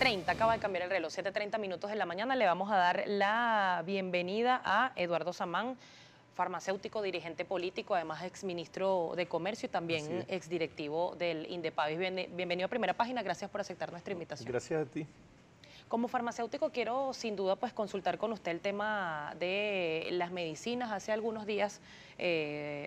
7:30, acaba de cambiar el reloj, 7:30 minutos de la mañana. Le vamos a dar la bienvenida a Eduardo Samán, farmacéutico, dirigente político, además exministro de Comercio y también exdirectivo del Indepavis. Bienvenido a Primera Página, gracias por aceptar nuestra invitación. Gracias a ti. Como farmacéutico quiero sin duda pues consultar con usted el tema de las medicinas. Hace algunos días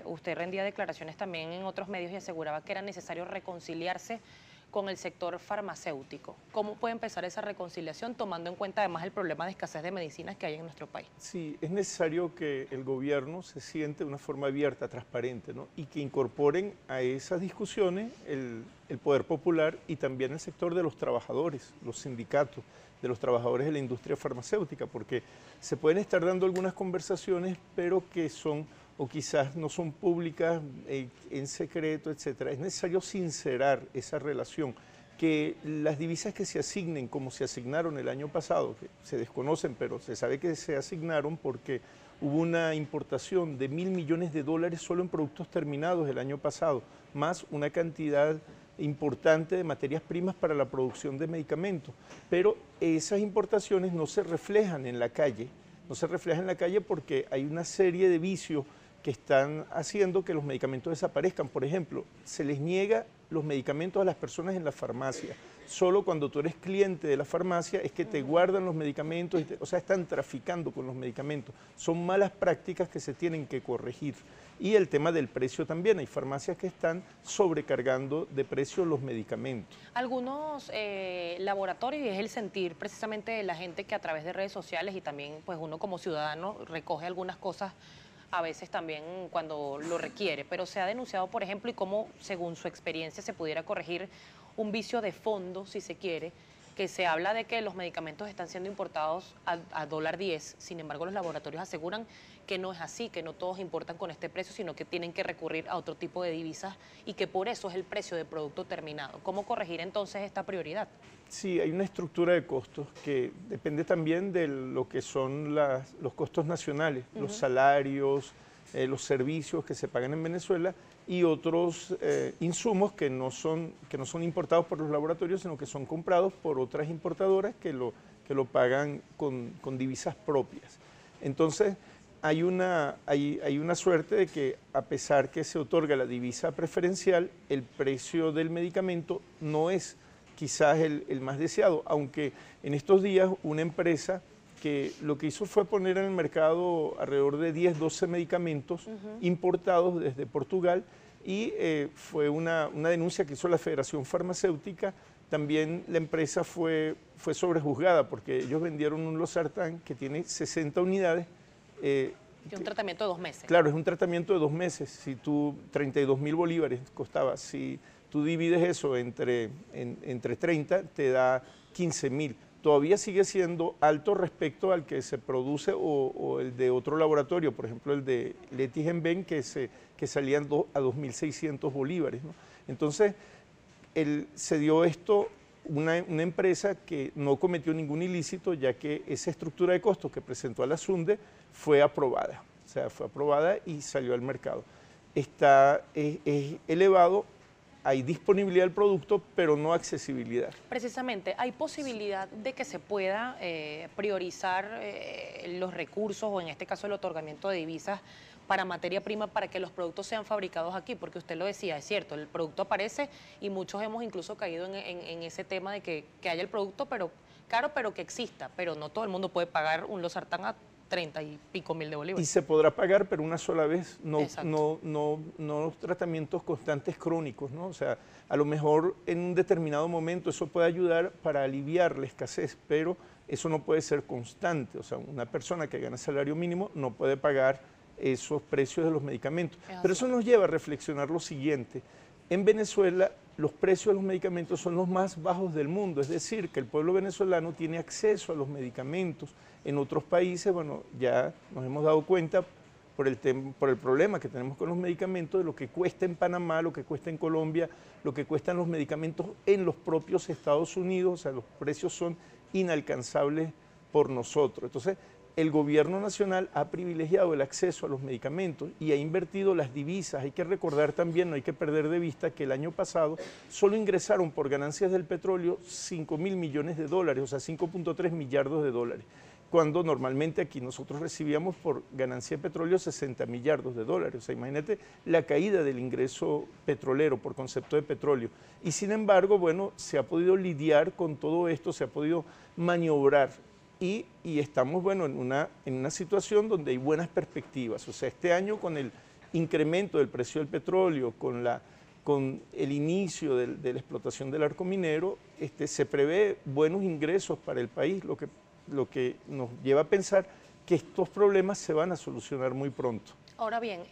usted rendía declaraciones también en otros medios y aseguraba que era necesario reconciliarse con el sector farmacéutico. ¿Cómo puede empezar esa reconciliación tomando en cuenta además el problema de escasez de medicinas que hay en nuestro país? Sí, es necesario que el gobierno se siente de una forma abierta, transparente, ¿no? Y que incorporen a esas discusiones el poder popular y también el sector de los trabajadores, los sindicatos, de los trabajadores de la industria farmacéutica, porque se pueden estar dando algunas conversaciones, pero que son, o quizás no son públicas, en secreto, etcétera. Es necesario sincerar esa relación, que las divisas que se asignen, como se asignaron el año pasado, que se desconocen, pero se sabe que se asignaron porque hubo una importación de $1.000 millones solo en productos terminados el año pasado, más una cantidad importante de materias primas para la producción de medicamentos, pero esas importaciones no se reflejan en la calle, porque hay una serie de vicios que están haciendo que los medicamentos desaparezcan. Por ejemplo, se les niega los medicamentos a las personas en la farmacia. Solo cuando tú eres cliente de la farmacia es que te guardan los medicamentos, o sea, están traficando con los medicamentos. Son malas prácticas que se tienen que corregir. Y el tema del precio también. Hay farmacias que están sobrecargando de precio los medicamentos. Algunos laboratorios, y es el sentir precisamente de la gente que a través de redes sociales y también pues uno como ciudadano recoge algunas cosas a veces también cuando lo requiere, pero se ha denunciado, por ejemplo, y cómo, según su experiencia, se pudiera corregir un vicio de fondo, si se quiere, que se habla de que los medicamentos están siendo importados a $10, sin embargo los laboratorios aseguran que no es así, que no todos importan con este precio, sino que tienen que recurrir a otro tipo de divisas y que por eso es el precio del producto terminado. ¿Cómo corregir entonces esta prioridad? Sí, hay una estructura de costos que depende también de lo que son los costos nacionales, los salarios, los servicios que se pagan en Venezuela y otros insumos que no son importados por los laboratorios, sino que son comprados por otras importadoras que lo pagan con divisas propias. Entonces, hay una suerte de que a pesar que se otorga la divisa preferencial, el precio del medicamento no es quizás el más deseado, aunque en estos días una empresa que lo que hizo fue poner en el mercado alrededor de 10, 12 medicamentos importados desde Portugal y fue una denuncia que hizo la Federación Farmacéutica. También la empresa fue sobrejuzgada porque ellos vendieron un losartán que tiene 60 unidades. Y un tratamiento de 2 meses. Claro, es un tratamiento de 2 meses. Si tú, 32.000 bolívares costaba, si tú divides eso entre 30, te da 15.000. Todavía sigue siendo alto respecto al que se produce o el de otro laboratorio, por ejemplo el de Leti Genben, que salían a 2.600 bolívares, ¿no? Entonces, se dio esto una empresa que no cometió ningún ilícito, ya que esa estructura de costos que presentó a la SUNDE fue aprobada, o sea, fue aprobada y salió al mercado. Es elevado. Hay disponibilidad del producto, pero no accesibilidad. Precisamente, ¿hay posibilidad de que se pueda priorizar los recursos, o en este caso el otorgamiento de divisas para materia prima, para que los productos sean fabricados aquí? Porque usted lo decía, es cierto, el producto aparece y muchos hemos incluso caído en ese tema de que haya el producto, pero caro, pero que exista, pero no todo el mundo puede pagar un losartán a 30 y pico mil de bolívares. Y se podrá pagar, pero una sola vez, no los tratamientos constantes crónicos, ¿no? O sea, a lo mejor en un determinado momento eso puede ayudar para aliviar la escasez, pero eso no puede ser constante. O sea, una persona que gana salario mínimo no puede pagar esos precios de los medicamentos. Pero eso nos lleva a reflexionar lo siguiente. En Venezuela, los precios de los medicamentos son los más bajos del mundo, es decir, que el pueblo venezolano tiene acceso a los medicamentos. En otros países, bueno, ya nos hemos dado cuenta por el problema que tenemos con los medicamentos, de lo que cuesta en Panamá, lo que cuesta en Colombia, lo que cuestan los medicamentos en los propios Estados Unidos. O sea, los precios son inalcanzables por nosotros. Entonces, el gobierno nacional ha privilegiado el acceso a los medicamentos y ha invertido las divisas. Hay que recordar también, no hay que perder de vista que el año pasado solo ingresaron por ganancias del petróleo 5.000 millones de dólares, o sea, 5.3 millardos de dólares, cuando normalmente aquí nosotros recibíamos por ganancia de petróleo 60 millardos de dólares. O sea, imagínate la caída del ingreso petrolero por concepto de petróleo. Y sin embargo, bueno, se ha podido lidiar con todo esto, se ha podido maniobrar. Y estamos, bueno, en una situación donde hay buenas perspectivas. O sea, este año con el incremento del precio del petróleo, con el inicio de la explotación del arco minero, se prevé buenos ingresos para el país, lo que nos lleva a pensar que estos problemas se van a solucionar muy pronto. Ahora bien,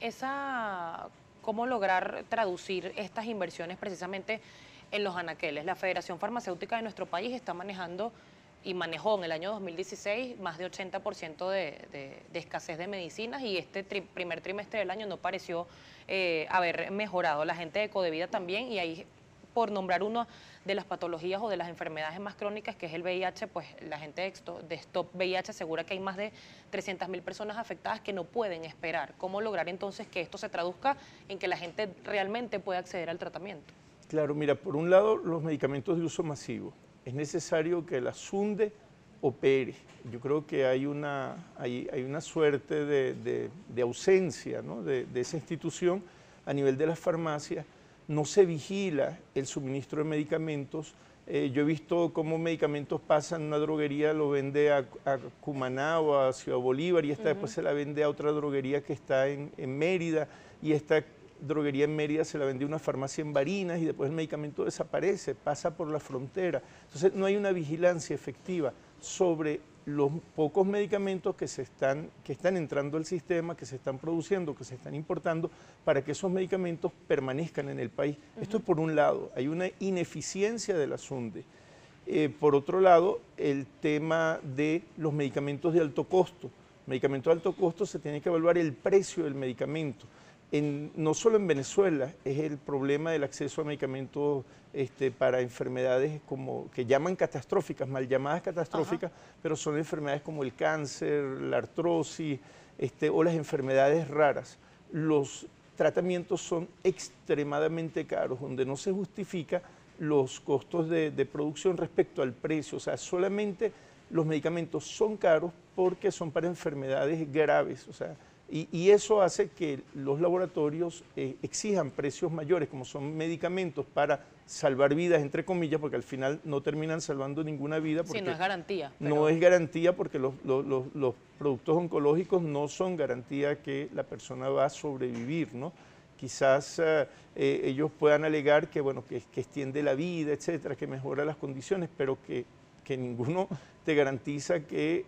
¿cómo lograr traducir estas inversiones precisamente en los anaqueles? La Federación Farmacéutica de nuestro país está manejando y manejó en el año 2016 más de 80% de escasez de medicinas, y este primer trimestre del año no pareció haber mejorado. La gente de Codevida también, y ahí, por nombrar una de las patologías o de las enfermedades más crónicas, que es el VIH, pues la gente de Stop VIH asegura que hay más de 300.000 personas afectadas que no pueden esperar. ¿Cómo lograr entonces que esto se traduzca en que la gente realmente pueda acceder al tratamiento? Claro, mira, por un lado, los medicamentos de uso masivo. Es necesario que la SUNDE opere. Yo creo que hay una suerte de ausencia, ¿no?, de esa institución a nivel de las farmacias. No se vigila el suministro de medicamentos. Yo he visto cómo medicamentos pasan, una droguería lo vende a Cumaná o a Ciudad Bolívar, y esta después se la vende a otra droguería que está en Mérida, y esta droguería en Mérida se la vende a una farmacia en Barinas, y después el medicamento desaparece, pasa por la frontera. Entonces no hay una vigilancia efectiva sobre los pocos medicamentos que están entrando al sistema, que se están produciendo, que se están importando, para que esos medicamentos permanezcan en el país. Esto es por un lado, hay una ineficiencia de la SUNDE. Por otro lado, el tema de los medicamentos de alto costo. Medicamentos de alto costo, se tiene que evaluar el precio del medicamento. No solo en Venezuela es el problema del acceso a medicamentos para enfermedades que llaman catastróficas, mal llamadas catastróficas, pero son enfermedades como el cáncer, la artrosis o las enfermedades raras. Los tratamientos son extremadamente caros, donde no se justifica los costos de producción respecto al precio. O sea, solamente los medicamentos son caros porque son para enfermedades graves. O sea, y eso hace que los laboratorios exijan precios mayores, como son medicamentos para salvar vidas, entre comillas, porque al final no terminan salvando ninguna vida. Porque sí, no es garantía. No es garantía, porque los productos oncológicos no son garantía que la persona va a sobrevivir, ¿no? Quizás ellos puedan alegar que, bueno, que extiende la vida, etcétera, que mejora las condiciones, pero que ninguno te garantiza que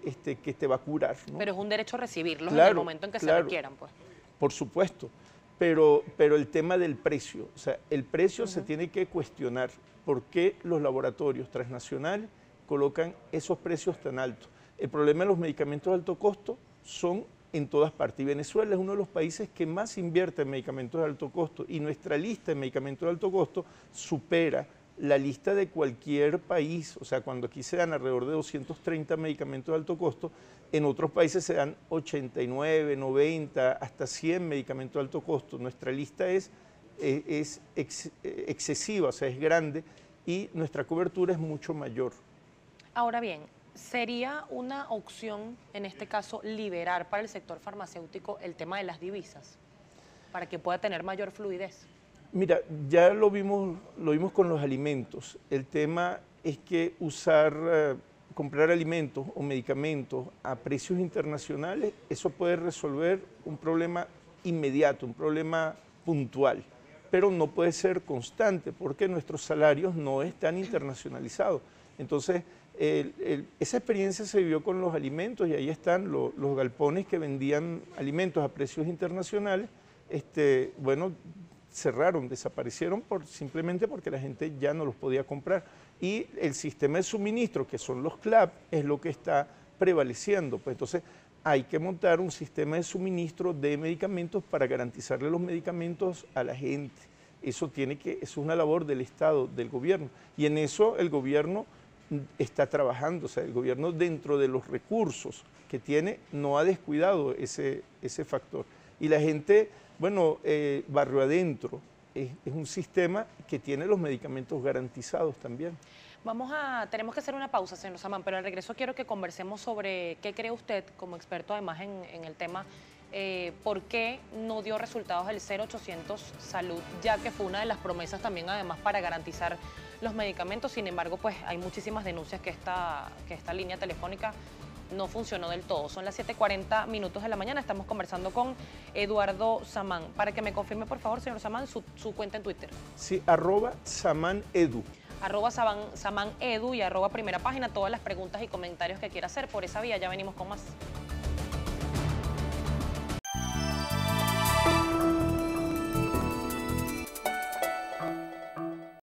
te va a curar, ¿no? Pero es un derecho a recibirlos, claro, en el momento en que se requieran, pues. Por supuesto, pero el tema del precio, o sea, el precio se tiene que cuestionar. ¿Por qué los laboratorios transnacionales colocan esos precios tan altos? El problema de los medicamentos de alto costo son en todas partes, y Venezuela es uno de los países que más invierte en medicamentos de alto costo, y nuestra lista de medicamentos de alto costo supera la lista de cualquier país. O sea, cuando aquí se dan alrededor de 230 medicamentos de alto costo, en otros países se dan 89, 90, hasta 100 medicamentos de alto costo. Nuestra lista es excesiva, o sea, es grande, y nuestra cobertura es mucho mayor. Ahora bien, ¿sería una opción, en este caso, liberar para el sector farmacéutico el tema de las divisas, para que pueda tener mayor fluidez? Mira, ya lo vimos con los alimentos. El tema es que comprar alimentos o medicamentos a precios internacionales, eso puede resolver un problema inmediato, un problema puntual, pero no puede ser constante porque nuestros salarios no están internacionalizados. Entonces, esa experiencia se vivió con los alimentos, y ahí están los galpones que vendían alimentos a precios internacionales. Bueno, cerraron, desaparecieron simplemente porque la gente ya no los podía comprar. Y el sistema de suministro, que son los CLAP, es lo que está prevaleciendo. Pues entonces hay que montar un sistema de suministro de medicamentos para garantizarle los medicamentos a la gente. Eso es una labor del Estado, del gobierno. Y en eso el gobierno está trabajando. O sea, el gobierno, dentro de los recursos que tiene no ha descuidado ese factor. Y la gente, bueno, barrio adentro, es un sistema que tiene los medicamentos garantizados también. Tenemos que hacer una pausa, señor Samán, pero al regreso quiero que conversemos sobre qué cree usted, como experto además en el tema, por qué no dio resultados el 0800 Salud, ya que fue una de las promesas también además para garantizar los medicamentos. Sin embargo, pues hay muchísimas denuncias que esta línea telefónica no funcionó del todo. Son las 7:40 de la mañana, estamos conversando con Eduardo Samán. Para que me confirme, por favor, señor Samán, su cuenta en Twitter. Sí, @SamánEdu. @SamánEdu y @Primera Página, todas las preguntas y comentarios que quiera hacer por esa vía. Ya venimos con más.